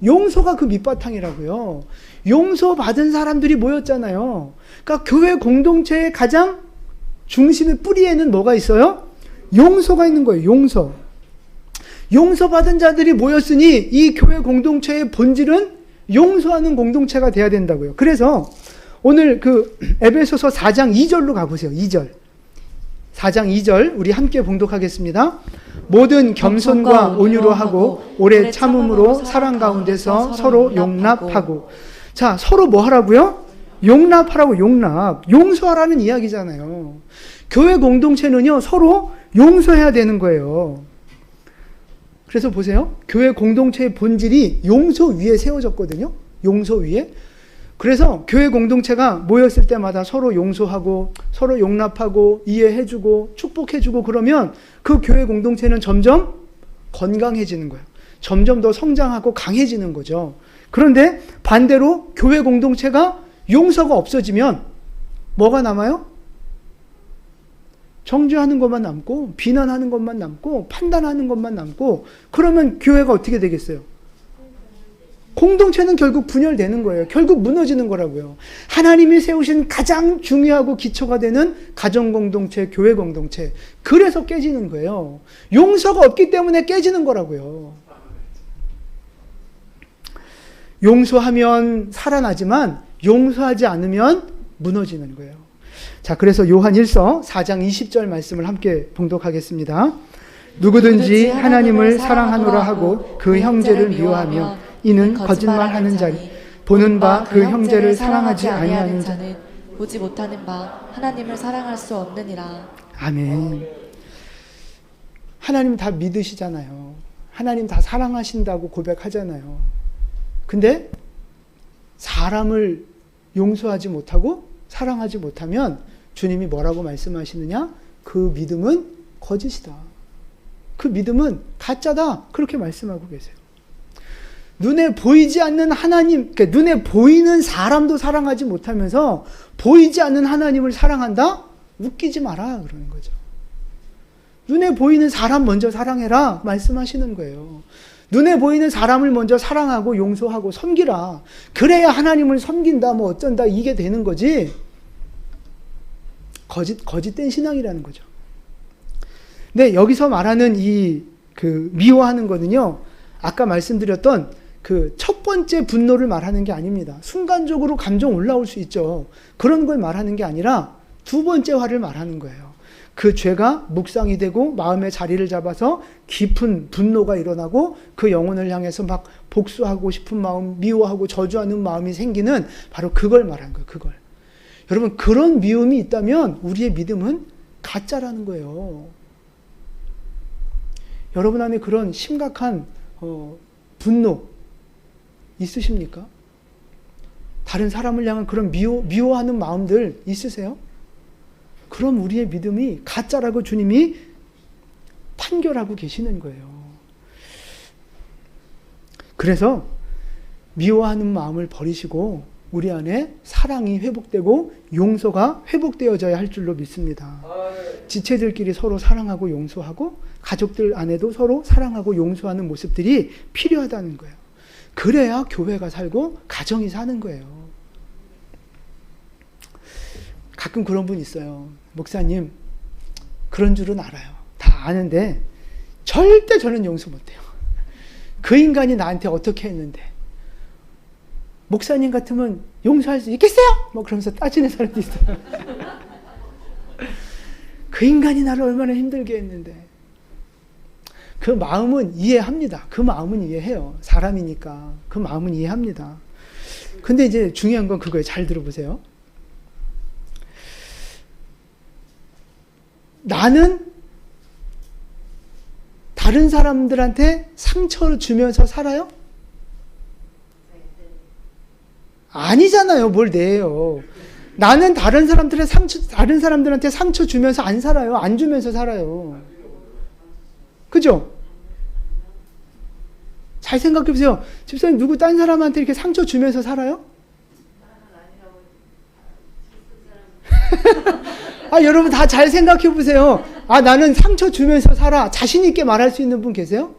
용서가 그 밑바탕이라고요. 용서받은 사람들이 모였잖아요. 그러니까 교회 공동체의 가장 중심의 뿌리에는 뭐가 있어요? 용서가 있는 거예요. 용서. 용서받은 자들이 모였으니 이 교회 공동체의 본질은 용서하는 공동체가 돼야 된다고요. 그래서 오늘 그 에베소서 4장 2절로 가보세요. 2절. 4장 2절 우리 함께 봉독하겠습니다. 모든 겸손과 온유로 하고 오래 참음으로 사랑 가운데서 서로 용납하고. 자, 서로 뭐 하라고요? 용납하라고. 용서하라는 이야기잖아요. 교회 공동체는요, 서로 용서해야 되는 거예요. 그래서 보세요. 교회 공동체의 본질이 용서 위에 세워졌거든요. 용서 위에. 그래서 교회 공동체가 모였을 때마다 서로 용서하고 서로 용납하고 이해해주고 축복해주고 그러면 그 교회 공동체는 점점 건강해지는 거예요. 점점 더 성장하고 강해지는 거죠. 그런데 반대로 교회 공동체가 용서가 없어지면 뭐가 남아요? 정죄하는 것만 남고 비난하는 것만 남고 판단하는 것만 남고 그러면 교회가 어떻게 되겠어요? 공동체는 결국 분열되는 거예요. 결국 무너지는 거라고요. 하나님이 세우신 가장 중요하고 기초가 되는 가정공동체, 교회공동체. 그래서 깨지는 거예요. 용서가 없기 때문에 깨지는 거라고요. 용서하면 살아나지만 용서하지 않으면 무너지는 거예요. 자, 그래서 요한 1서 4장 20절 말씀을 함께 봉독하겠습니다. 누구든지 하나님을 사랑하노라 하고 그 형제를 미워하면 이는 거짓말하는 자니 보는 바 그 형제를 사랑하지 아니하는 자는 보지 못하는 바 하나님을 사랑할 수 없느니라. 아멘. 하나님 다 믿으시잖아요. 하나님 다 사랑하신다고 고백하잖아요. 근데 사람을 용서하지 못하고 사랑하지 못하면 주님이 뭐라고 말씀하시느냐? 그 믿음은 거짓이다. 그 믿음은 가짜다. 그렇게 말씀하고 계세요. 눈에 보이지 않는 하나님, 그러니까 눈에 보이는 사람도 사랑하지 못하면서 보이지 않는 하나님을 사랑한다? 웃기지 마라 그러는 거죠. 눈에 보이는 사람 먼저 사랑해라 말씀하시는 거예요. 눈에 보이는 사람을 먼저 사랑하고 용서하고 섬기라. 그래야 하나님을 섬긴다 뭐 어쩐다 이게 되는 거지. 거짓된 신앙이라는 거죠. 근데 여기서 말하는 이 그 미워하는 거는요. 아까 말씀드렸던 그 첫 번째 분노를 말하는 게 아닙니다. 순간적으로 감정 올라올 수 있죠. 그런 걸 말하는 게 아니라 두 번째 화를 말하는 거예요. 그 죄가 묵상이 되고 마음의 자리를 잡아서 깊은 분노가 일어나고 그 영혼을 향해서 막 복수하고 싶은 마음, 미워하고 저주하는 마음이 생기는 바로 그걸 말하는 거예요. 그걸. 여러분, 그런 미움이 있다면 우리의 믿음은 가짜라는 거예요. 여러분 안에 그런 심각한 분노 있으십니까? 다른 사람을 향한 그런 미워하는 마음들 있으세요? 그럼 우리의 믿음이 가짜라고 주님이 판결하고 계시는 거예요. 그래서 미워하는 마음을 버리시고 우리 안에 사랑이 회복되고 용서가 회복되어져야 할 줄로 믿습니다. 지체들끼리 서로 사랑하고 용서하고 가족들 안에도 서로 사랑하고 용서하는 모습들이 필요하다는 거예요. 그래야 교회가 살고 가정이 사는 거예요. 가끔 그런 분 있어요. 목사님, 그런 줄은 알아요. 다 아는데 절대 저는 용서 못해요. 그 인간이 나한테 어떻게 했는데 목사님 같으면 용서할 수 있겠어요? 뭐 그러면서 따지는 사람도 있어요. 그 인간이 나를 얼마나 힘들게 했는데. 그 마음은 이해합니다. 그 마음은 이해해요. 사람이니까. 그 마음은 이해합니다. 근데 이제 중요한 건 그거예요. 잘 들어보세요. 나는 다른 사람들한테 상처를 주면서 살아요? 아니잖아요. 뭘 내요. 나는 다른 사람들한테 상처 주면서 안 살아요. 안 주면서 살아요. 그죠? 잘 생각해 보세요. 집사님, 누구 딴 사람한테 이렇게 상처 주면서 살아요? 아, 여러분 다 잘 생각해 보세요. 아, 나는 상처 주면서 살아. 자신 있게 말할 수 있는 분 계세요?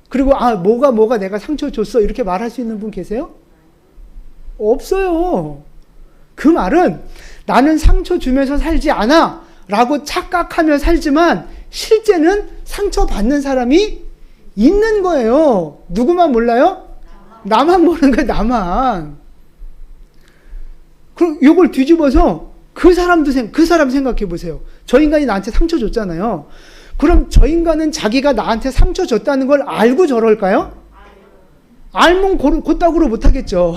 그리고 아, 뭐가 내가 상처 줬어. 이렇게 말할 수 있는 분 계세요? 없어요. 그 말은 나는 상처 주면서 살지 않아 라고 착각하며 살지만 실제는 상처받는 사람이 있는 거예요. 누구만 몰라요? 나만 모르는 거예요. 나만. 그럼 요걸 뒤집어서 그 사람 생각해 보세요. 저 인간이 나한테 상처 줬잖아요. 그럼 저 인간은 자기가 나한테 상처 줬다는 걸 알고 저럴까요? 알면 곧다구로 못하겠죠.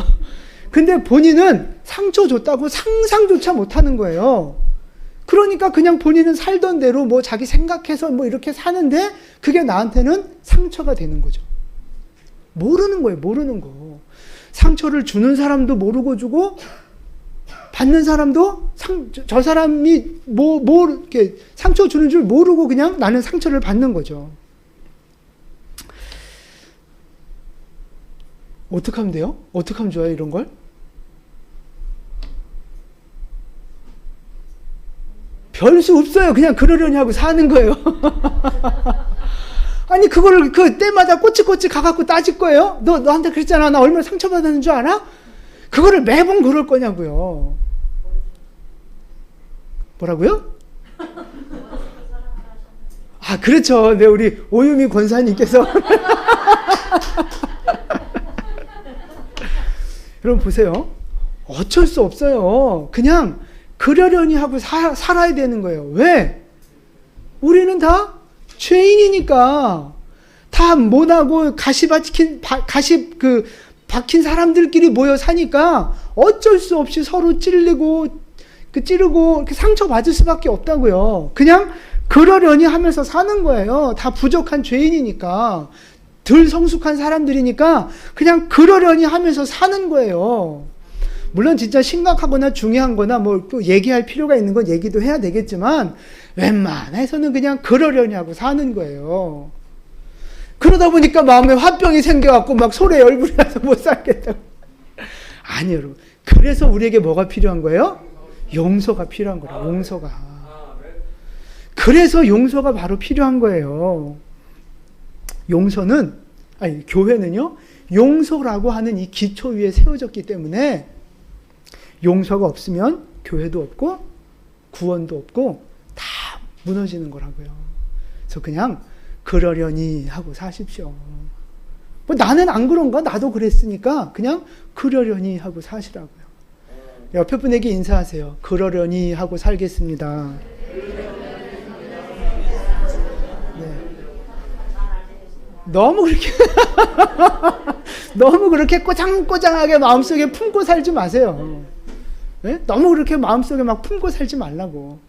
근데 본인은 상처 줬다고 상상조차 못하는 거예요. 그러니까 그냥 본인은 살던 대로 뭐 자기 생각해서 뭐 이렇게 사는데 그게 나한테는 상처가 되는 거죠. 모르는 거예요. 모르는 거. 상처를 주는 사람도 모르고 주고 받는 사람도 저 사람이 이렇게 상처 주는 줄 모르고 그냥 나는 상처를 받는 거죠. 어떻게 하면 돼요? 어떻게 하면 좋아요, 이런 걸? 별 수 없어요. 그냥 그러려니 하고 사는 거예요. 아니, 그거를 때마다 꼬치꼬치 가갖고 따질 거예요? 너한테 그랬잖아. 나 얼마나 상처받았는 줄 알아? 그거를 매번 그럴 거냐고요. 뭐라고요? 아, 그렇죠. 네, 우리 오유미 권사님께서. 여러분 보세요. 어쩔 수 없어요. 그냥 그러려니 하고 살아야 되는 거예요. 왜? 우리는 다 죄인이니까. 다 못하고 박힌 사람들끼리 모여 사니까 어쩔 수 없이 서로 찌르고 이렇게 상처받을 수밖에 없다고요. 그냥 그러려니 하면서 사는 거예요. 다 부족한 죄인이니까. 덜 성숙한 사람들이니까 그냥 그러려니 하면서 사는 거예요. 물론 진짜 심각하거나 중요한 거나 뭐 또 얘기할 필요가 있는 건 얘기도 해야 되겠지만 웬만해서는 그냥 그러려니 하고 사는 거예요. 그러다 보니까 마음에 화병이 생겨갖고 막 소래 열불이 나서 못 살겠다고. 아니요, 여러분. 그래서 우리에게 뭐가 필요한 거예요? 용서가 필요한 거예요. 용서가. 그래서 용서가 바로 필요한 거예요. 교회는요, 용서라고 하는 이 기초 위에 세워졌기 때문에 용서가 없으면 교회도 없고 구원도 없고 다 무너지는 거라고요. 그래서 그냥 그러려니 하고 사십시오. 뭐 나는 안 그런가? 나도 그랬으니까 그냥 그러려니 하고 사시라고요. 옆에 분에게 인사하세요. 그러려니 하고 살겠습니다. 너무 그렇게 꼬장꼬장하게 마음속에 품고 살지 마세요. 네? 너무 그렇게 마음속에 막 품고 살지 말라고.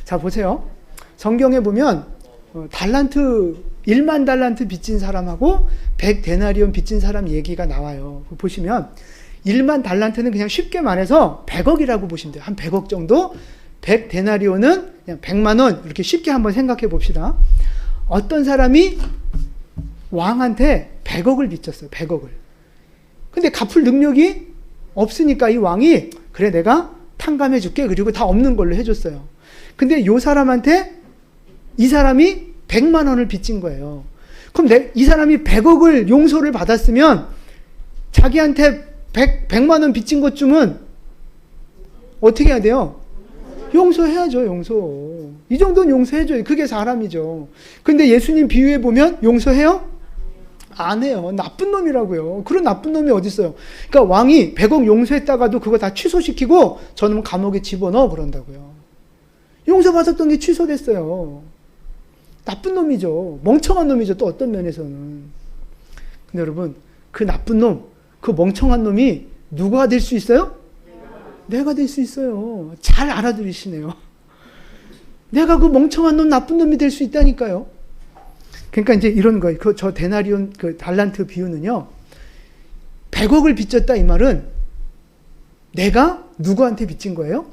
자, 보세요. 성경에 보면 1만 달란트 빚진 사람하고 100데나리온 빚진 사람 얘기가 나와요. 보시면 1만 달란트는 그냥 쉽게 말해서 100억이라고 보시면 돼요. 한 100억 정도. 100데나리온은 그냥 100만 원. 이렇게 쉽게 한번 생각해 봅시다. 어떤 사람이 왕한테 100억을 빚졌어요. 100억을. 근데 갚을 능력이 없으니까 이 왕이 그래 내가 탕감해 줄게. 그리고 다 없는 걸로 해줬어요. 근데 이 사람한테 이 사람이 100만 원을 빚진 거예요. 그럼 이 사람이 100억을 용서를 받았으면 자기한테 100만 원 빚진 것쯤은 어떻게 해야 돼요? 용서해야죠. 용서. 이 정도는 용서해줘요. 그게 사람이죠. 근데 예수님 비유에 보면 용서해요? 안 해요. 나쁜 놈이라고요. 그런 나쁜 놈이 어디 있어요? 그러니까 왕이 100억 용서했다가도 그거 다 취소시키고 저놈 감옥에 집어넣어 그런다고요. 용서받았던 게 취소됐어요. 나쁜 놈이죠. 멍청한 놈이죠. 또 어떤 면에서는. 근데 여러분, 그 나쁜 놈, 그 멍청한 놈이 누가 될 수 있어요? 내가 될 수 있어요. 잘 알아들으시네요. 내가 그 멍청한 놈, 나쁜 놈이 될 수 있다니까요. 그러니까 이제 이런 거예요. 저 데나리온, 달란트 비유는요, 100억을 빚졌다 이 말은 내가 누구한테 빚진 거예요?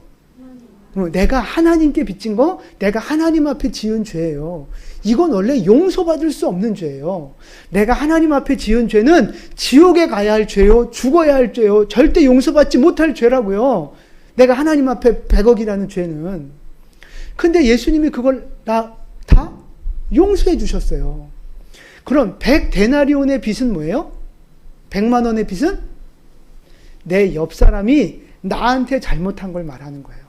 내가 하나님께 빚진 거, 내가 하나님 앞에 지은 죄예요. 이건 원래 용서받을 수 없는 죄예요. 내가 하나님 앞에 지은 죄는 지옥에 가야 할 죄요, 죽어야 할 죄요, 절대 용서받지 못할 죄라고요. 내가 하나님 앞에 100억이라는 죄는. 근데 예수님이 그걸 다 용서해 주셨어요. 그럼 100데나리온의 빚은 뭐예요? 100만 원의 빚은 내 옆 사람이 나한테 잘못한 걸 말하는 거예요.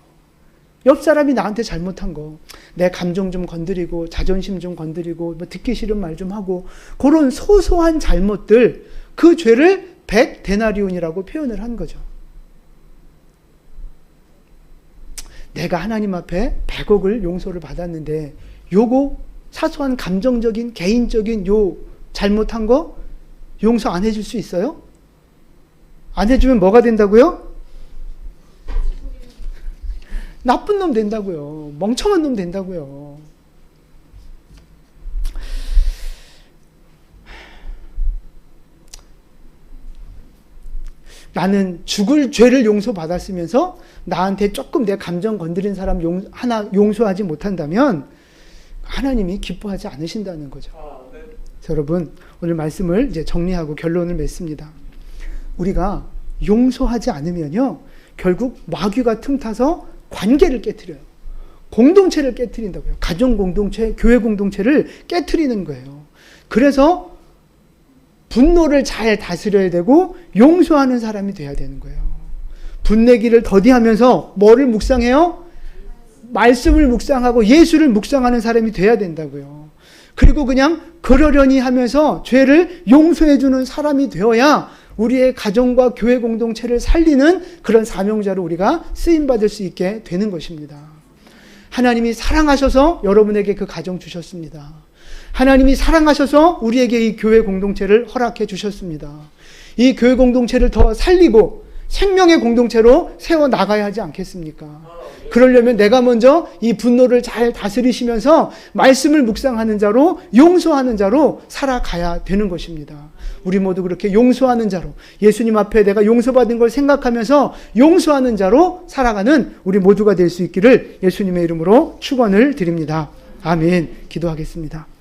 옆 사람이 나한테 잘못한 거, 내 감정 좀 건드리고 자존심 좀 건드리고 뭐 듣기 싫은 말 좀 하고 그런 소소한 잘못들, 그 죄를 100데나리온이라고 표현을 한 거죠. 내가 하나님 앞에 100억을 용서를 받았는데 요거 사소한 감정적인 개인적인 요 잘못한 거 용서 안 해줄 수 있어요? 안 해주면 뭐가 된다고요? 나쁜 놈 된다고요. 멍청한 놈 된다고요. 나는 죽을 죄를 용서받았으면서 나한테 조금 내 감정 건드린 사람 하나 용서하지 못한다면 하나님이 기뻐하지 않으신다는 거죠. 여러분, 오늘 말씀을 이제 정리하고 결론을 맺습니다. 우리가 용서하지 않으면요, 결국 마귀가 틈타서 관계를 깨트려요. 공동체를 깨트린다고요. 가정 공동체, 교회 공동체를 깨트리는 거예요. 그래서 분노를 잘 다스려야 되고 용서하는 사람이 돼야 되는 거예요. 분내기를 더디하면서 뭐를 묵상해요? 말씀을 묵상하고 예수를 묵상하는 사람이 돼야 된다고요. 그리고 그냥 그러려니 하면서 죄를 용서해 주는 사람이 되어야 우리의 가정과 교회 공동체를 살리는 그런 사명자로 우리가 쓰임받을 수 있게 되는 것입니다. 하나님이 사랑하셔서 여러분에게 그 가정 주셨습니다. 하나님이 사랑하셔서 우리에게 이 교회 공동체를 허락해 주셨습니다. 이 교회 공동체를 더 살리고 생명의 공동체로 세워나가야 하지 않겠습니까? 그러려면 내가 먼저 이 분노를 잘 다스리시면서 말씀을 묵상하는 자로, 용서하는 자로 살아가야 되는 것입니다. 우리 모두 그렇게 용서하는 자로, 예수님 앞에 내가 용서받은 걸 생각하면서 용서하는 자로 살아가는 우리 모두가 될 수 있기를 예수님의 이름으로 축원을 드립니다. 아멘. 기도하겠습니다.